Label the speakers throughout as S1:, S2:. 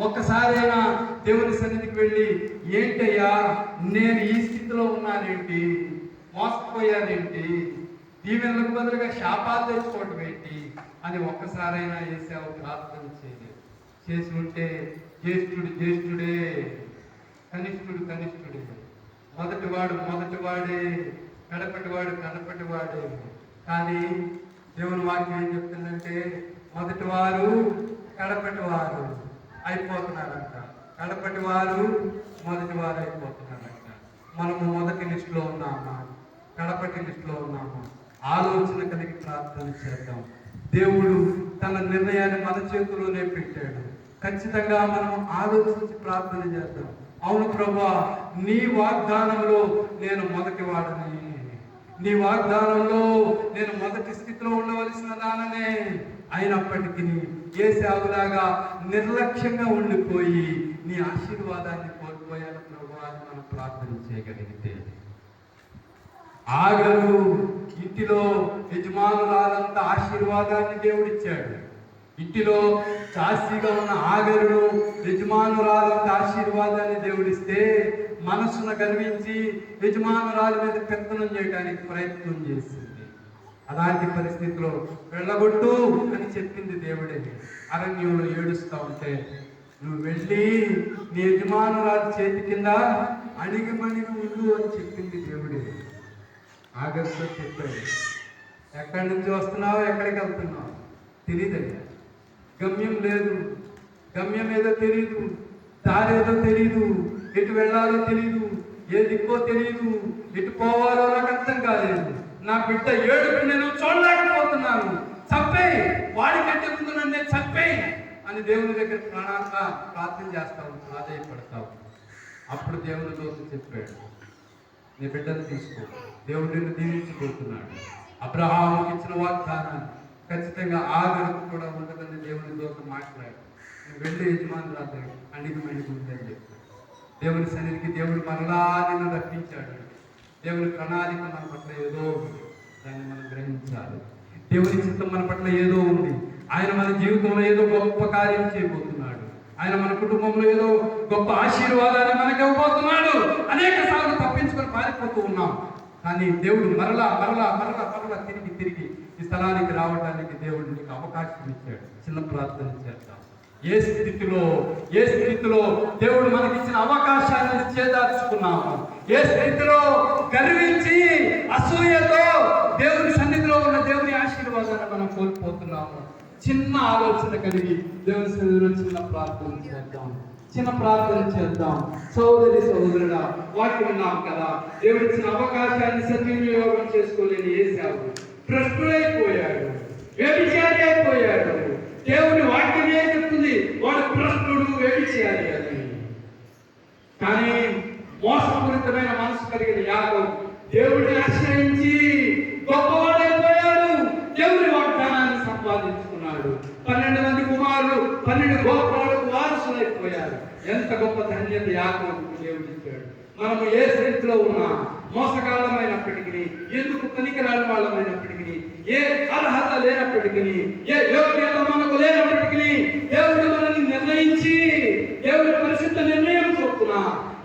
S1: ఒక్కసారైనా దేవుని సన్నిధికి వెళ్ళి, ఏంటయ్యా నేను ఈ స్థితిలో ఉన్నానేంటి, మోసపోయానేంటి, దీవెనలకు బదులుగా శాపాలు తెచ్చుకోవటం ఏంటి అని ఒక్కసారైనా యేసావు ప్రార్థన చేయలేదు. చేసి ఉంటే జ్యేష్ఠుడు జ్యేష్ఠుడే, కనిష్ఠుడు కనిష్ఠుడే, మొదటివాడే, కడపటివాడు కడపటివాడే. కానీ దేవుని వాక్యం ఏం చెప్తుందంటే, మొదటివారు కడపటివారు అయిపోతున్నారంట, కడపటివారు మొదటివారు అయిపోతున్నారంట. మనము మొదటి లిస్టులో ఉన్నామా, కడపటి లిస్టులో ఉన్నామా? ఆలోచన కలిగి ప్రార్థన చేద్దాం. దేవుడు తన నిర్ణయాన్ని మన చేతిలోనే పెట్టాడు. ఖచ్చితంగా మనం ఆలోచించి ప్రార్థన చేద్దాం. అవును ప్రభువా, నీ వాగ్దానంలో నేను మొదటి వాడని, నీ వాగ్దానంలో నేను మొదటి స్థితిలో ఉండవలసిన దాననే. అయినప్పటికీ ఏశావులాగా నిర్లక్ష్యంగా ఉండిపోయి నీ ఆశీర్వాదాన్ని కోల్పోయాను ప్రభువా అని మనం ప్రార్థన చేయగలిగితే, ఆగరు ఇంటిలో యజమానురాలంత ఆశీర్వాదాన్ని దేవుడిచ్చాడు. ఇంటిలో చాసిగా ఉన్న ఆగరును యజమానురాలంత ఆశీర్వాదాన్ని దేవుడిస్తే, మనసును గర్వించి యజమానురాల మీద పెత్తనం చేయడానికి ప్రయత్నం చేసింది. అలాంటి పరిస్థితిలో వెళ్ళగొట్టు అని చెప్పింది దేవుడే. అరణ్యంలో ఏడుస్తూ ఉంటే, నువ్వు వెళ్ళి నీ యజమానురాలు చేతి కింద అణిగిమణిగి ఉండు అని చెప్పింది దేవుడే. ఆగస్టులో చెప్పాడు. ఎక్కడి నుంచి వస్తున్నావు, ఎక్కడికి వెళ్తున్నావు తెలియదండి. గమ్యం లేదు, గమ్యం ఏదో తెలియదు, దారి ఏదో తెలియదు, ఎటు వెళ్ళాలో తెలియదు, ఏ దిక్కో తెలియదు, ఎటు పోవాలో నాకు అర్థం కాలేదు. నా బిడ్డ ఏడుపు నేను చూడలేకపోతున్నాను, చంపేయి, వాడికంటే ముందు నన్ను చంపేయి అని దేవుని దగ్గర ప్రాణాంగా ప్రార్థన చేస్తావు, ఆదాయపడతావు. అప్పుడు దేవుని దూత చెప్పాడు, నీ బిడ్డను తీసుకో, దేవుడు నిన్ను దీవించిపోతున్నాడు. అబ్రహాముకి ఇచ్చిన వాగ్దానాన్ని ఖచ్చితంగా ఆగరకు కూడా ఉండదని దేవుని దూత మాట్లాడు. నువ్వు వెళ్ళి యజమానురాలు అణిగి మణిగి ఉందని చెప్పాడు. దేవుని సన్నిధికి దేవుడు మరలా నిన్ను రప్పించాడు. దేవుని ప్రణాళిక మన పట్ల ఏదో ఉంది, దాన్ని మనం గ్రహించాలి. దేవుని చిత్తం మన పట్ల ఏదో ఉంది. ఆయన మన జీవితంలో ఏదో గొప్ప కార్యం చేయబోతున్నాడు. ఆయన మన కుటుంబంలో ఏదో గొప్ప ఆశీర్వాదాన్ని మనకి ఇవ్వబోతున్నాడు. అనేక సార్లు తప్పించుకొని పారిపోతూ ఉన్నాం. కానీ దేవుడు మరలా మరలా మరలా మరలా తిరిగి తిరిగి ఈ స్థలానికి రావడానికి దేవుడు నీకు అవకాశం ఇచ్చాడు. చిన్న ప్రార్థన చేద్దాం. ఏ స్థితిలో దేవుడు మనకిచ్చిన అవకాశాన్ని చేదార్చుకున్నాము? ఏ స్థితిలో గర్వించి అసూయతో దేవుని సన్నిధిలో ఉన్న దేవుని ఆశీర్వాదాన్ని మనం కోల్పోతున్నాము? చిన్న ఆలోచన కలిగి దేవుని సన్నిధిలో చిన్న ప్రార్థన చేద్దాం. సోదరి సోదరుడా, వాక్యం విన్నాం కదా, దేవుడిచ్చిన అవకాశాన్ని సద్వినియోగం చేసుకోలేని ఏశావు భ్రష్టుడైపోయాడు, వ్యభిచారి అయిపోయాడు. దేవుని వాక్యం ఏం చెప్తుంది? వాడు భ్రష్టుడు, వ్యభిచారి అని. కానీ మోసపూరితమైన మనసు కలిగిన యాకోబు దేవుడిని ఆశ్రయించి గొప్పవాడైపోయాడు. దేవుని వాగ్దానాన్ని సంపాదించుకున్నాడు. 12 మంది కుమారులు, 12 గోత్రాలకు వారసులైపోయారు. ఎంత గొప్ప ధన్యత యాకోబుకు దేవుడు ఇచ్చాడు. మనము ఏ స్థితిలో ఉన్నా, మోసకాలమైనప్పటికీ, ఎందుకు పనికిరాని వాళ్ళమైనప్పటికీ, ఏ అర్హత లేనప్పటికీ, ఏ యోగ్యత మనకు లేనప్పటికీ, దేవుడు మనల్ని నిర్ణయించి దేవుడి పరిశుద్ధ నిర్ణయం చొప్పున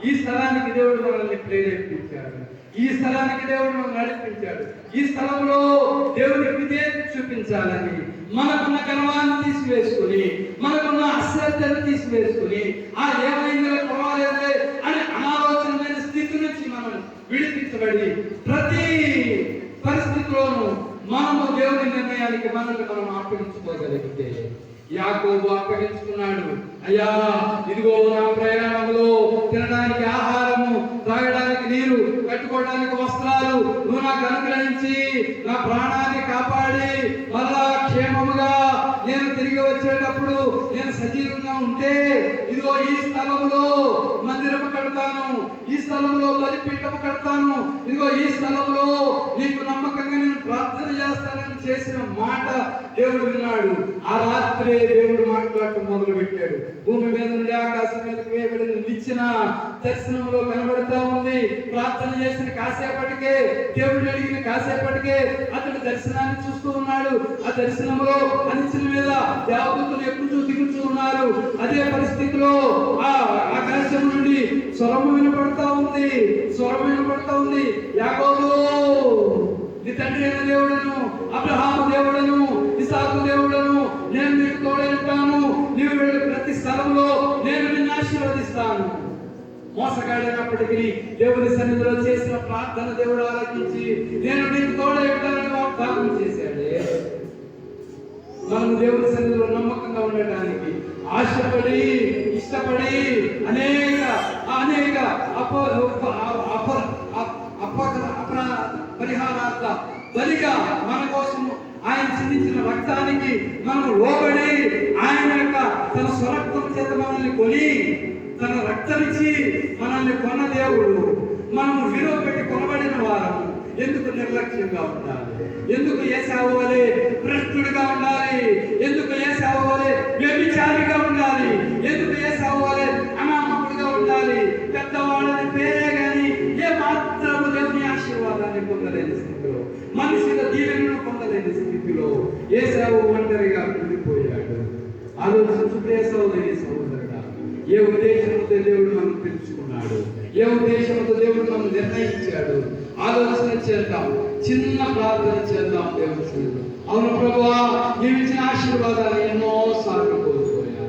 S1: ఈ స్థలానికి దేవుడు మనల్ని ప్రేరేపించాడు. ఈ స్థలానికి దేవుడు మనల్ని నడిపించాడు. ఈ స్థలంలో దేవుడికి విధేయత చూపించాలని, మనకున్న గర్వాన్ని తీసివేసుకుని, మనకున్న అశ్రద్ధను తీసివేసుకుని, ఏమైందో పర్వాలేదే అనే అనాలోచనమైన స్థితి నుంచి మనం విడిపించబడి ప్రతి పరిస్థితిలోనూ మనము దేవుని నిర్ణయానికి మనల్ని మనం అప్పగించుకోగలిగితే, యాకోబు అప్పగించుకున్నాడు. అయ్యా, ఇదిగో నా ప్రయాణంలో తినడానికి ఆహారము, తాగడానికి నీరు, కట్టుకోవడానికి వస్త్రాలు నువ్వు నాకు అనుగ్రహించి నా ప్రాణాన్ని కాపాడి మళ్ళా క్షేమముగా నేను తిరిగి వచ్చేటప్పుడు నేను సజీవంగా ఉంటే, ఇదిగో ఈ స్థలంలో మందిరము కడతాను, ఈ స్థలంలో బలిపీఠము కడతాను, ఇదిగో ఈ స్థలంలో నీకు నమ్మకంగా నేను ప్రార్థన చేస్తానని చేసిన మాట దేవుడు విన్నాడు. ఆ రాత్రే దేవుడు మాట్లాడటం మొదలు పెట్టాడు. భూమి మీద నుండి ఆకాశం మీదకి వేయబడిన నిచ్చెన దర్శనంలో కనబడుతూ ఉంది. ప్రార్థన చేసిన కాసేపటికే, దేవుడు అడిగిన కాసేపటికే అతడు దర్శనాన్ని చూస్తూ ఉన్నాడు. ఆ దర్శనంలో ఆ నిచ్చెన మీద దేవదూతలు ఎక్కుతూ దిగుతూ ఉన్నారు. అదే పరిస్థితిలో ఇదిగో ఆ ఆకాశం నుండి స్వరం వినపడతా ఉంది. యాకోబు, నీ తండ్రి అయిన దేవుడను, అబ్రహాము దేవుడను, ఇసాకు దేవుడను, నేను నీకు తోడై ఉంటాను. నీవు వెళ్ళే ప్రతి స్థలంలో నేను నిన్ను ఆశీర్వదిస్తాను. మోసగాడైనప్పటికీ దేవుని సన్నిధిలో చేసిన ప్రార్థన దేవుడు ఆలకించి నేను నీకు తోడై ఉంటానని వాగ్దానం చేశాడే. మనము దేవుని సన్నిధిలో నమ్మకంగా ఉండటానికి ఆశపడి ఇష్టపడి అనేక పరిహారార్థ బలిగా మన కోసం ఆయన చిందించిన రక్తానికి మనం లోబడి ఆయన యొక్క తన స్వరక్తం చేత మనల్ని కొని తన రక్తమిచ్చి మనల్ని కొన్న దేవుడు. మనము విలువ పెట్టి కొనబడిన వారము. ఎందుకు నిర్లక్ష్యంగా ఉండాలి? ఎందుకు ఏశావు వలె భ్రష్టుడిగా ఉండాలి? ఎందుకు ఏశావు వలె వ్యభిచారిగా ఉండాలి? ఎందుకు ఏశావు వలె అనామకుడిగా ఉండాలి? పెద్దవాళ్ళని పేరే గాని ఏ మాత్రము దేవుని ఆశీర్వాదాన్ని పొందలేని స్థితిలో, మనుషుల దీవెనను పొందలేని స్థితిలో ఏశావు ఒంటరిగా ఉండిపోయాడు. ఆలోచించు సోదరి సోదరుడా, ఏ ఉద్దేశంతో దేవుడు మనం పిలుచుకున్నాడు, ఏ ఉద్దేశంతో దేవుడు మనం నిర్ణయించాడు, ఆలోచన చేద్దాం. చిన్న ప్రార్థన చేద్దాం దేవుని సన్నిధిలో. అవును ప్రభువా, నీవు ఇచ్చిన ఆశీర్వాదాలు ఎన్నోసార్లు కోల్పోయాను.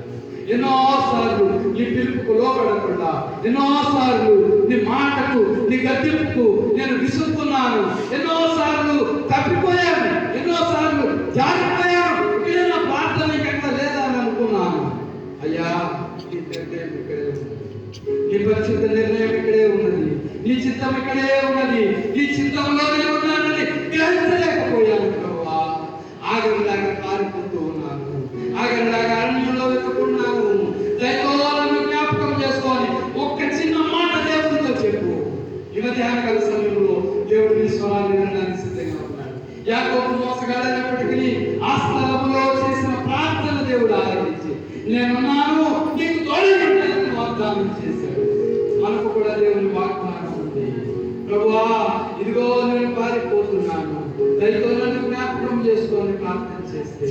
S1: ఎన్నోసార్లు నీ పిలుపుకు లోబడకుండా, ఎన్నోసార్లు నీ మాటకు, నీ గద్దెంపుకు నేను విసుక్కున్నాను. ఎన్నోసార్లు తప్పిపోయాను, ఎన్నోసార్లు జారిపోయాను. ఇదే నా ప్రార్థన ఎక్కడ లేదా అని అనుకున్నాను. అయ్యా, నీ నిర్ణయం ఇక్కడే ఉంది, నీ పరిశుద్ధ నిర్ణయం ఇక్కడే ఉన్నది, నీ చిత్తం ఇక్కడే ఉన్నది. నీ చిత్తంలోనే ఉన్నానని గ్రహించలేకపోయాను ప్రభువా. ఆగంలాగా పారిపోతూ ఉన్నాను, ఆగంలాగా అరణ్యంలో వెతుకున్నాను. దైవాలను జ్ఞాపకం చేసుకొని ఒక్క చిన్న మాట దేవుడితో చెప్పు. ఈ మధ్యాహ్నకాల సమయంలో దేవుడు నీ స్వరాన్ని వినడానికి సిద్ధంగా ఉన్నాడు. యాకోబు మోసగాడైనప్పటికీ ఆ స్థలంలో చేసిన ప్రార్థన దేవుడు ఆరాధించి నేనున్నాను, నీకు తోడై ఉంటానని వాగ్దానం చేశాడు. మనకు కూడా దేవుని వాగ్దానం ఉంది. ప్రభువా, ఇదిగో నేను పారిపోతున్నాను, దయతో నన్ను జ్ఞాపకం చేసుకొని ప్రార్థన చేస్తే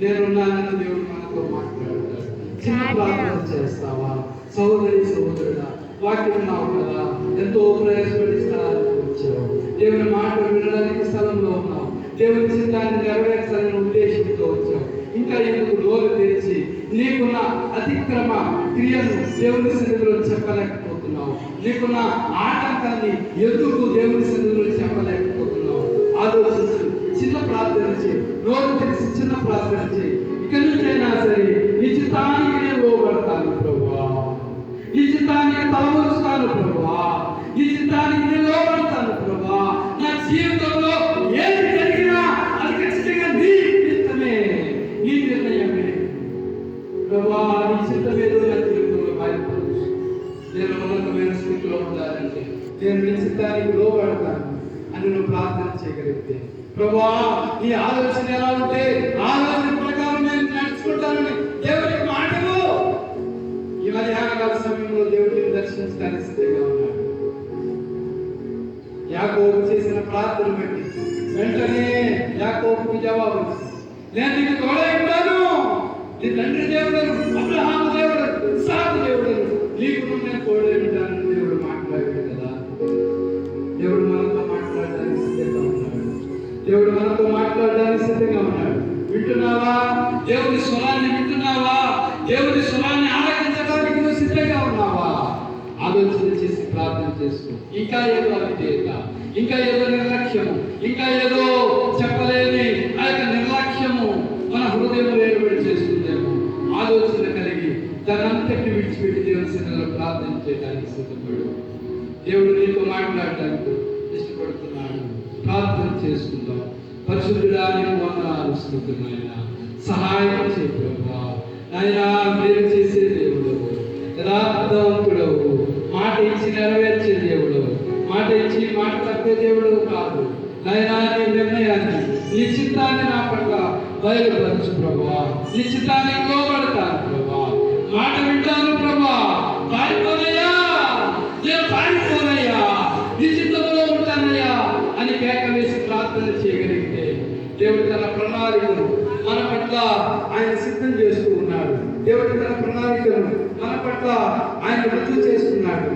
S1: నేనున్నానని దేవుడు మనతో మాట్లాడతాడు. చిన్న ప్రార్థన చేస్తావా సోదరి సోదరుడా? వాక్యం ఉన్నావు కదా, ఎంతో ప్రయాసపడి స్థలానికి వచ్చావు, దేవుని మాట వినడానికి స్థలంలో ఉన్నావు, దేవుని చిత్తాన్ని నెరవేర్చాలని ఉద్దేశంతో వచ్చావు. ఇంకా ఎందుకు నోరు తెరిచి నీకున్న అతిక్రమ క్రియను దేవుని సన్నిధిలో చెప్పలేకపోతున్నావు? నీకున్న ఆటంకాన్ని ఎందుకు దేవుని సన్నిధిలో చెప్పలేకపోతున్నావు? ఆలోచించు, చిన్న ప్రార్థన చేయి, నోరు తెరిచి చిన్న ప్రార్థన చేయి. ఇక్కడి నుంచైనా సరే నీ చిత్తానికి నేను లోబడతాను ప్రభువా, నీ చిత్తానికి తలవరుస్తాను ప్రభువా, నీ చిత్తానికి నేను లోబడతాను ప్రభువా. నా జీవితంలో ఏది జరిగినా అది ఖచ్చితంగా నీ చిత్తమే, నీ నిర్ణయమే ప్రభువా. నీ చిత్తమేదో నా జీవితంలో బయటపడచ్చు. నేను ఉన్నతమైన స్థితిలో ఉండాలంటే నేను నీ చిత్తానికి లోబడతాను అని నువ్వు ప్రార్థన చేయగలిగితే, ప్రభువా నీ ఆలోచన ఎలా ఉంటే ఆలోచన ప్రకారం నేను నడుచుకుంటానని దేవుడికి మాటలు. ఈ మధ్యాహ్నకాల సమయంలో దేవుడిని దర్శించడానికి సిద్ధంగా ఉన్నాడు. యాకోబు చేసిన ప్రార్థన బట్టి వెంటనే యాకోబుకు జవాబు వచ్చింది. నేను నీకు తోడై ఉంటాను, నీ తండ్రి దేవుడను, అబ్రహాము దేవుడను, ఇస్సాకు దేవుడను, నీకు నేను తోడై ఉంటానని దేవుడు మాట్లాడాడు కదా. దేవుడు మనతో మాట్లాడడానికి సిద్ధంగా ఉన్నాడు. దేవుడు మనతో మాట్లాడడానికి సిద్ధంగా ఉన్నాడు. వింటున్నావా? దేవుని స్వరాన్ని వింటున్నావా? దేవుని స్వరాన్ని ఆలకించడానికి నువ్వు సిద్ధంగా ఉన్నావా? ఆలోచన చేసి ప్రార్థన చేసుకో. ఇంకా ఏదో అవిధేయత, ఇంకా ఏదో నిర్లక్ష్యము, ఇంకా ఏదో చెప్పలేని ఆ యొక్క నిర్లక్ష్యము మన హృదయంలో ఏర్పడి చేస్తుందేమో. ఆలోచన కలిగి దానంతటిని విడిచిపెట్టి దేవుని సన్నిధిలో ప్రార్థన చేయడానికి సిద్ధపడు. దేవుడు నీతో మాట్లాడడానికి ఇష్టపడుతున్నాడు. ప్రార్థన చేసుకుందాం. పరిశుద్ధుడా, నీకు వందనాలు స్తుతులైనా సహాయం చేయ ప్రభువా. నాయనా, మీరు చేసే దేవుడు, యథార్థవంతుడవు, మాట ఇచ్చి నెరవేర్చే దేవుడు, మాట ఇచ్చి మాట తప్పే దేవుడు కాదు. నాయనా, నీ నిర్ణయాన్ని, నీ చిత్తాన్ని నా పట్ల బయలుపరచు ప్రభువా. నీ చిత్తానికి లోబడతాను ప్రభువా. మాట వింటాను ప్రభువా. పారిపోనయ్యా, నేను పారిపోనయ్యా, నీ చిత్తంలో ఉంటానయ్యా అని కేక వేసి ప్రార్థన చేయగలిగితే దేవుడు తన ప్రణాళికను మన పట్ల ఆయన సిద్ధం చేస్తూ ఉన్నాడు. దేవుడు తన ప్రణాళికను మన పట్ల ఆయన రుజువు చేస్తున్నాడు.